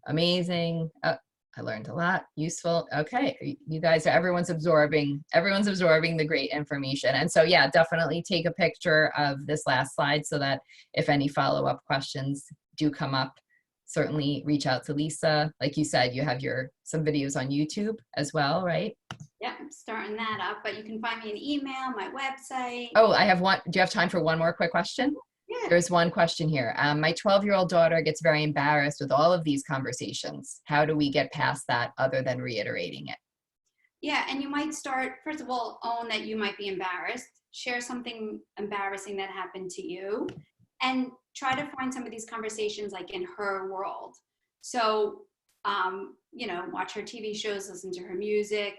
Amazing. I learned a lot. Useful. Okay. You guys, everyone's absorbing the great information. And so, yeah, definitely take a picture of this last slide so that if any follow-up questions do come up, certainly reach out to Lisa. Like you said, you have some videos on YouTube as well, right? Yeah, I'm starting that up, but you can find me an email, my website. Oh, I have one. Do you have time for one more quick question? Yeah. There's one question here. My 12-year-old daughter gets very embarrassed with all of these conversations. How do we get past that other than reiterating it? Yeah, and you might start, first of all, own that you might be embarrassed. Share something embarrassing that happened to you, and try to find some of these conversations like in her world. So, you know, watch her TV shows, listen to her music.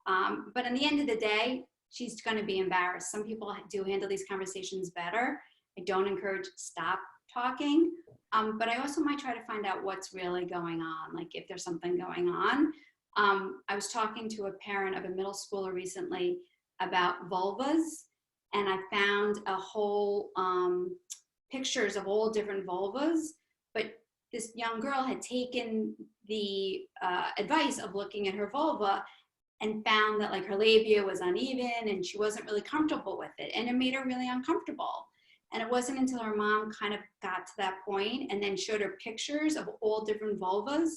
But in the end of the day, she's going to be embarrassed. Some people do handle these conversations better. I don't encourage stop talking, but I also might try to find out what's really going on, like if there's something going on. I was talking to a parent of a middle schooler recently about vulvas, and I found a whole pictures of all different vulvas, but this young girl had taken the advice of looking at her vulva and found that like her labia was uneven and she wasn't really comfortable with it, and it made her really uncomfortable. And it wasn't until her mom kind of got to that point and then showed her pictures of all different vulvas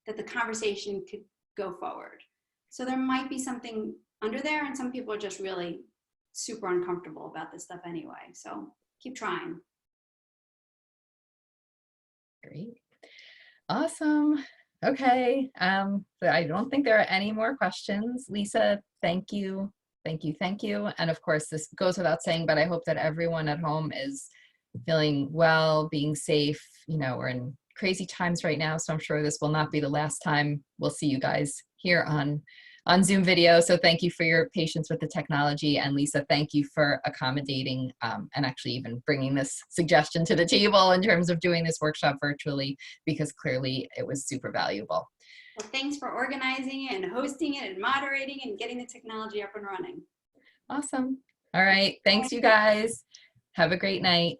that the conversation could go forward. So there might be something under there, and some people are just really super uncomfortable about this stuff anyway. So keep trying. Great. Awesome. Okay. So I don't think there are any more questions. Lisa, thank you. Thank you. Thank you. And of course, this goes without saying, but I hope that everyone at home is feeling well, being safe. You know, we're in crazy times right now, so I'm sure this will not be the last time we'll see you guys here on Zoom video. So thank you for your patience with the technology. And Lisa, thank you for accommodating and actually even bringing this suggestion to the table in terms of doing this workshop virtually, because clearly it was super valuable. Well, thanks for organizing it and hosting it and moderating and getting the technology up and running. Awesome. All right. Thanks, you guys. Have a great night.